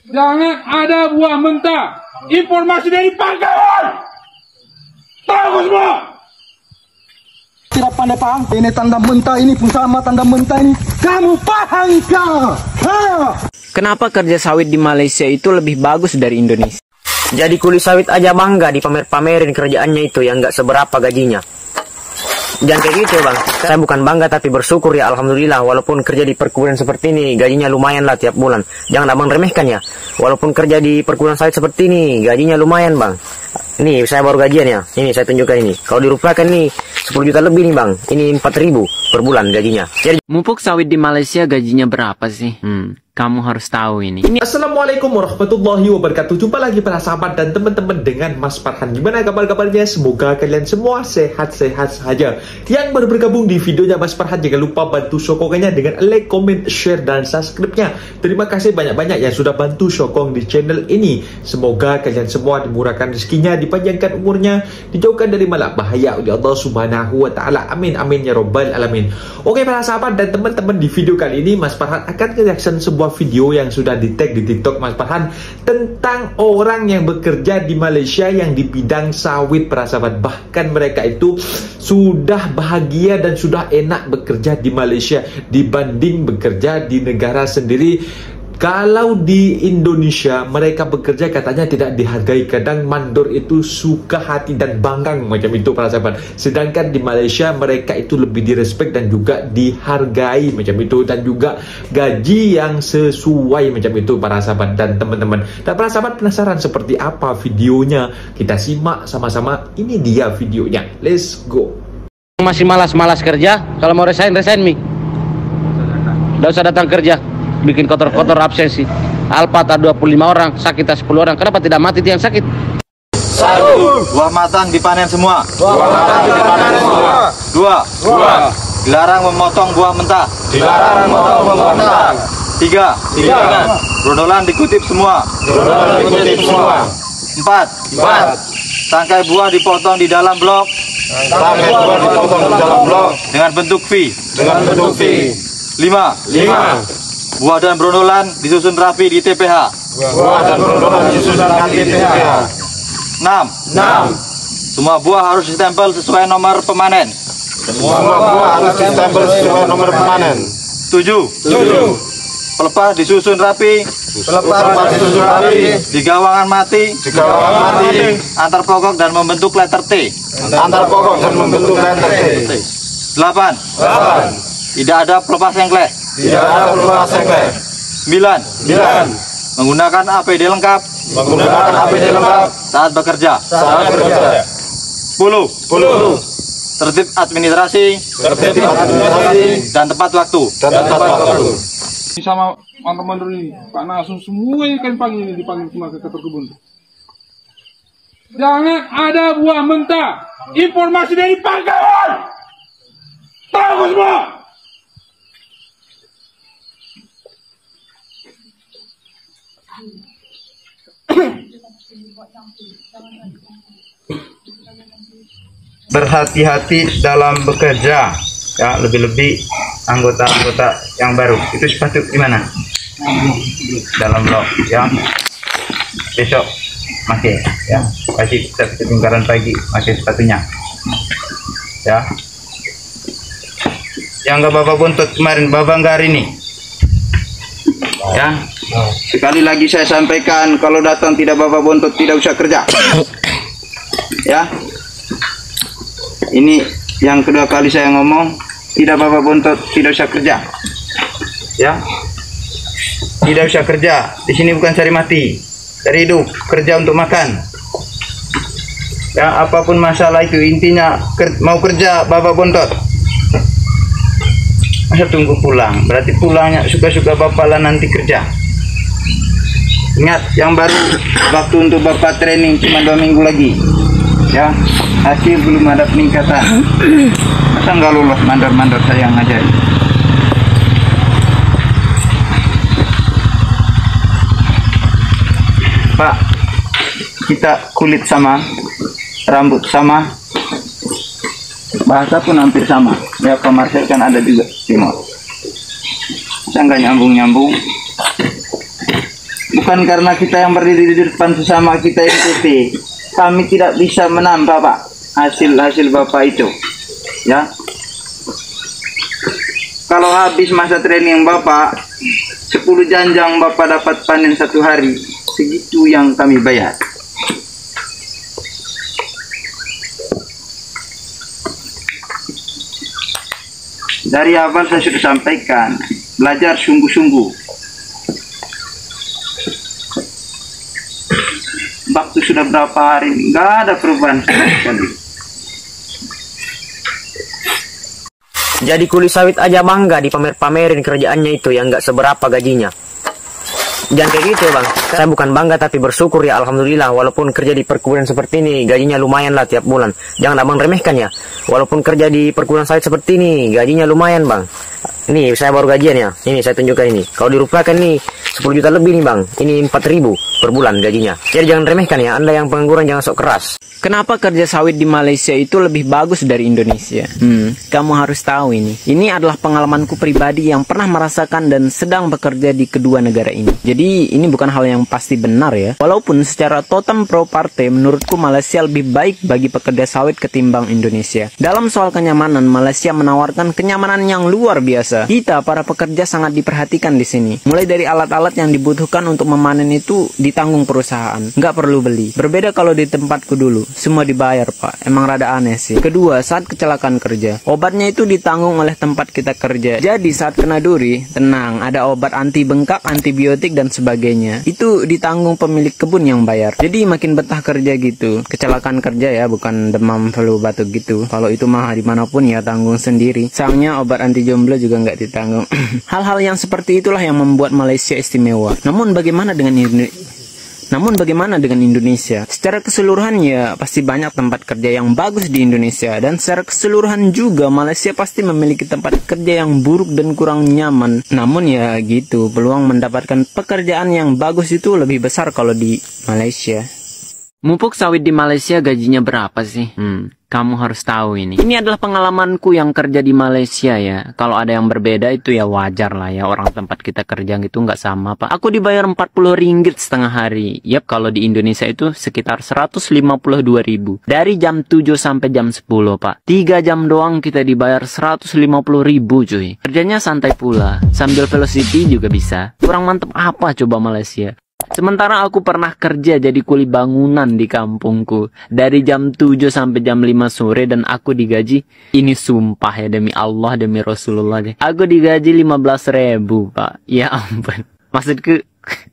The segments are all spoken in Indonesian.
Jangan ada buah mentah. Informasi dari pangkalan. Tahu semua. Tidak pandai paham. Ini tanda mentah, ini pun sama tanda mentah ini. Kamu paham kah? Kenapa kerja sawit di Malaysia itu lebih bagus dari Indonesia? Jadi kuli sawit aja bangga dipamer-pamerin kerjaannya itu yang nggak seberapa gajinya. Jangan kayak gitu bang. Saya bukan bangga tapi bersyukur ya alhamdulillah. Walaupun kerja di perkebunan seperti ini gajinya lumayan lah tiap bulan. Jangan abang remehkan ya. Walaupun kerja di perkebunan sawit seperti ini gajinya lumayan bang. Ini saya baru gajian ya. Ini saya tunjukkan ini. Kalau dirupiahkan nih 10 juta lebih nih bang. Ini 4.000 per bulan gajinya. Jadi Mupuk sawit di Malaysia gajinya berapa sih? Kamu harus tahu ini. Assalamualaikum warahmatullahi wabarakatuh. Jumpa lagi para sahabat dan teman-teman dengan Mas Farhan. Gimana kabar-kabarnya? Semoga kalian semua sehat-sehat saja. Yang baru bergabung di videonya Mas Farhan, jangan lupa bantu sokongannya dengan like, comment, share, dan subscribe-nya. Terima kasih banyak-banyak yang sudah bantu sokong di channel ini. Semoga kalian semua dimurahkan rezekinya, dipanjangkan umurnya, dijauhkan dari malak bahaya oleh Allah Subhanahu wa taala. Amin amin ya rabbal alamin. Oke para sahabat dan teman-teman, di video kali ini Mas Farhan akan reaction sebuah video yang sudah di tag di TikTok Mas Farhan tentang orang yang bekerja di Malaysia yang di bidang sawit para sahabat. Bahkan mereka itu sudah bahagia dan sudah enak bekerja di Malaysia dibanding bekerja di negara sendiri. Kalau di Indonesia mereka bekerja katanya tidak dihargai. Kadang mandor itu suka hati dan banggang macam itu para sahabat. Sedangkan di Malaysia mereka itu lebih direspek dan juga dihargai macam itu. Dan juga gaji yang sesuai macam itu para sahabat dan teman-teman. Dan para sahabat penasaran seperti apa videonya? Kita simak sama-sama. Ini dia videonya. Let's go. Masih malas-malas kerja, kalau mau resign mi. Nggak usah datang kerja, bikin kotor-kotor absensi. Alpa tak 25 orang, sakit tak 10 orang. Kenapa tidak mati yang sakit? Satu, buah matang dipanen semua. Dua, dilarang memotong buah mentah. Tiga, brondolan dikutip semua. Empat, tangkai buah dipotong di dalam blok. Dengan bentuk V. Lima, buah dan brondolan disusun rapi di TPH. Enam, semua buah harus ditempel sesuai nomor pemanen. Tujuh, pelepah disusun rapi. Di gawangan mati. Antar pokok dan membentuk letter T. Delapan, tidak ada pelepas sengklek. Sembilan, menggunakan APD lengkap. Saat bekerja. Sepuluh, tertib administrasi. Dan tepat waktu. Sama mandor-mandor ini, Pak Nasum semua ikan panggil ini dipanggil semua ke perkebun. Jangan ada buah mentah. Informasi dari pangkalan. Tahu semua. Berhati-hati dalam bekerja ya, lebih-lebih anggota-anggota yang baru itu sepatu di mana? Dalam blok ya. Besok pakai ya, kasih lingkaran pagi pakai sepatunya ya. Yang nggak bapak bontot kemarin, bapak nggak hari ini ya. Sekali lagi saya sampaikan, kalau datang tidak bapak bontot tidak usah kerja ya. Ini yang kedua kali saya ngomong, tidak bapak bontot tidak usah kerja ya. Tidak usah kerja di sini, bukan cari mati, cari hidup, kerja untuk makan ya. Apapun masalah itu intinya mau kerja bapak bontot. Masa tunggu pulang, berarti pulangnya suka-suka bapak lah nanti kerja. Ingat, yang baru waktu untuk bapak training cuma 2 minggu lagi ya. Hasil belum ada peningkatan. Masa nggak lolos mandor-mandor saya yang ngajar. Pak, kita kulit sama, rambut sama, bahasa pun hampir sama ya. Komersial kan ada juga timur. Saya nggak nyambung-nyambung. bukan karena kita yang berdiri di depan sesama kita ikuti. Kami tidak bisa menambah, Pak, hasil Bapak itu. Ya. Kalau habis masa training Bapak, 10 janjang Bapak dapat panen 1 hari. Segitu yang kami bayar. Dari awal saya sudah sampaikan, belajar sungguh-sungguh. Waktu sudah berapa hari, nggak ada perubahan sama sekali. Jadi kuli sawit aja bangga dipamer-pamerin kerjaannya itu yang nggak seberapa gajinya. Jangan kayak gitu bang. Saya bukan bangga tapi bersyukur ya alhamdulillah. Walaupun kerja di perkebunan seperti ini gajinya lumayan lah tiap bulan. Jangan abang remehkan ya. Walaupun kerja di perkebunan sawit seperti ini gajinya lumayan bang. Ini saya baru gajian ya. Ini saya tunjukkan ini. Kalau dirupiahkan nih 10 juta lebih nih bang. Ini 4.000 per bulan gajinya. Jadi jangan remehkan ya. Anda yang pengangguran jangan sok keras. Kenapa kerja sawit di Malaysia itu lebih bagus dari Indonesia? Kamu harus tahu ini. Ini adalah pengalamanku pribadi yang pernah merasakan dan sedang bekerja di kedua negara ini. Jadi ini bukan hal yang pasti benar ya. Walaupun secara totem pro parte menurutku Malaysia lebih baik bagi pekerja sawit ketimbang Indonesia. Dalam soal kenyamanan, Malaysia menawarkan kenyamanan yang luar biasa. Kita para pekerja sangat diperhatikan di sini. Mulai dari alat-alat yang dibutuhkan untuk memanen itu ditanggung perusahaan. Nggak perlu beli. Berbeda kalau di tempatku dulu. Semua dibayar pak, emang rada aneh sih. Kedua, saat kecelakaan kerja, obatnya itu ditanggung oleh tempat kita kerja. Jadi saat kena duri, tenang, ada obat anti bengkak, antibiotik dan sebagainya. Itu ditanggung pemilik kebun yang bayar. Jadi makin betah kerja gitu. Kecelakaan kerja ya, bukan demam flu batuk gitu. Kalau itu mah dimanapun ya tanggung sendiri. Sayangnya obat anti jomblo juga nggak ditanggung. Hal-hal yang seperti itulah yang membuat Malaysia istimewa. Namun bagaimana dengan Indonesia? Secara keseluruhan ya pasti banyak tempat kerja yang bagus di Indonesia. Dan secara keseluruhan juga Malaysia pasti memiliki tempat kerja yang buruk dan kurang nyaman. Namun ya gitu, peluang mendapatkan pekerjaan yang bagus itu lebih besar kalau di Malaysia. Mupuk sawit di Malaysia gajinya berapa sih? Kamu harus tahu ini. Ini adalah pengalamanku yang kerja di Malaysia ya. Kalau ada yang berbeda itu ya wajar lah ya. Orang tempat kita kerja gitu nggak sama pak. Aku dibayar 40 ringgit setengah hari. Yap, kalau di Indonesia itu sekitar 152.000. Dari jam 7 sampai jam 10 pak. 3 jam doang kita dibayar 150.000 cuy. Kerjanya santai pula. Sambil velocity juga bisa. Kurang mantep apa coba Malaysia? Sementara aku pernah kerja jadi kuli bangunan di kampungku. Dari jam 7 sampai jam 5 sore dan aku digaji. Ini sumpah ya demi Allah, demi Rasulullah deh. Aku digaji 15.000 pak. Ya ampun. Maksudku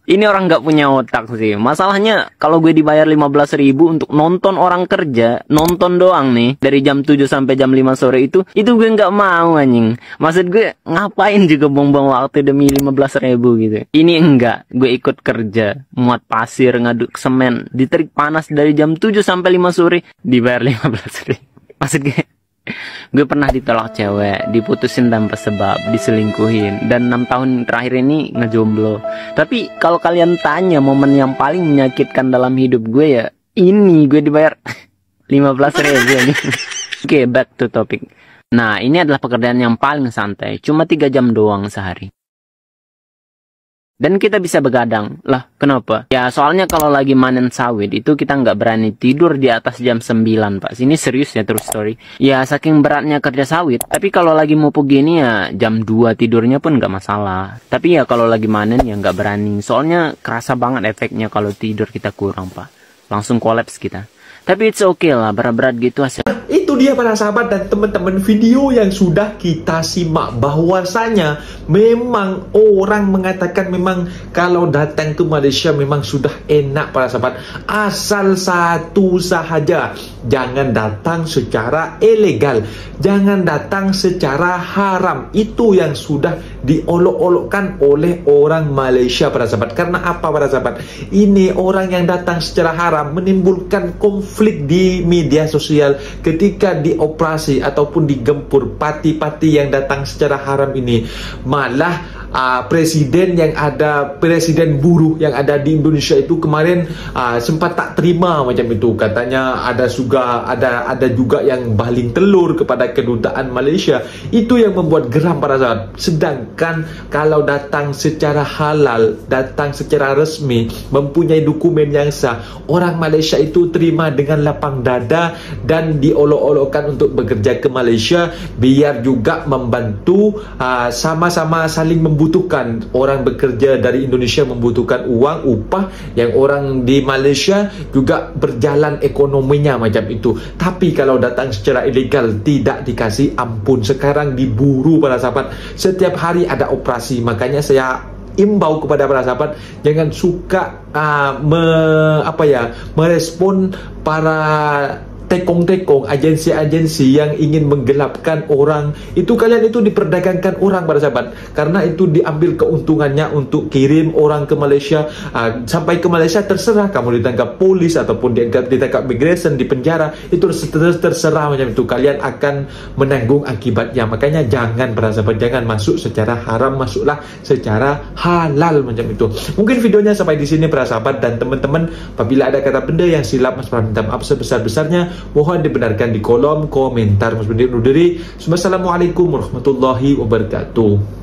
ini orang nggak punya otak sih. Masalahnya kalau gue dibayar 15.000 untuk nonton orang kerja, nonton doang nih dari jam 7 sampai jam 5 sore itu gue nggak mau anjing. Maksud gue ngapain juga buang-buang waktu demi 15.000 gitu. Ini enggak, gue ikut kerja, muat pasir, ngaduk semen, diterik panas dari jam 7 sampai 5 sore dibayar 15.000. Maksud gue pernah ditolak cewek, diputusin tanpa sebab, diselingkuhin, dan 6 tahun terakhir ini ngejomblo. Tapi kalau kalian tanya momen yang paling menyakitkan dalam hidup gue ya ini, gue dibayar 15.000 ini. Oke, back to topic. Nah, ini adalah pekerjaan yang paling santai, cuma 3 jam doang sehari. Dan kita bisa begadang. Lah, kenapa? Ya, soalnya kalau lagi manen sawit itu kita nggak berani tidur di atas jam 9, Pak. Sini serius ya, true story. Ya, saking beratnya kerja sawit. Tapi kalau lagi mupuk gini ya, jam 2 tidurnya pun nggak masalah. Tapi ya kalau lagi manen ya nggak berani. Soalnya kerasa banget efeknya kalau tidur kita kurang, Pak. Langsung kolaps kita. Tapi it's okay lah, berat-berat gitu hasil. Itu dia para sahabat dan teman-teman video yang sudah kita simak, bahwasanya memang orang mengatakan memang kalau datang ke Malaysia memang sudah enak para sahabat, asal satu sahaja, jangan datang secara ilegal, jangan datang secara haram. Itu yang sudah diolok-olokkan oleh orang Malaysia para sahabat. Karena apa para sahabat? Ini orang yang datang secara haram menimbulkan konflik di media sosial ketika dioperasi ataupun digempur. Pati-pati yang datang secara haram ini malah presiden yang ada, presiden buruh yang ada di Indonesia itu kemarin sempat tak terima macam itu. Katanya ada juga yang baling telur kepada kedutaan Malaysia. Itu yang membuat geram para sahabat. Sedangkan kalau datang secara halal, datang secara resmi, mempunyai dokumen yang sah, orang Malaysia itu terima dengan lapang dada dan diolok-olokkan untuk bekerja ke Malaysia, biar juga membantu, sama-sama saling membutuhkan. Orang bekerja dari Indonesia membutuhkan uang, upah, yang orang di Malaysia juga berjalan ekonominya macam itu. Tapi kalau datang secara ilegal, tidak dikasih ampun. Sekarang diburu para sahabat, setiap hari ada operasi. Makanya saya imbau kepada para sahabat, jangan suka merespon para tekong-tekong, agensi-agensi yang ingin menggelapkan orang. Itu kalian itu diperdagangkan orang para sahabat, karena itu diambil keuntungannya untuk kirim orang ke Malaysia. Sampai ke Malaysia terserah kamu ditangkap polis ataupun ditangkap migration, di penjara, itu terserah macam itu. Kalian akan menanggung akibatnya. Makanya jangan para sahabat, jangan masuk secara haram, masuklah secara halal macam itu. Mungkin videonya sampai di sini para sahabat, dan teman-teman apabila ada kata benda yang silap, Mas Farhan minta maaf sebesar-besarnya. Mohon dibenarkan di kolom komentar. Mas Budi undur diri. Wassalamualaikum warahmatullahi wabarakatuh.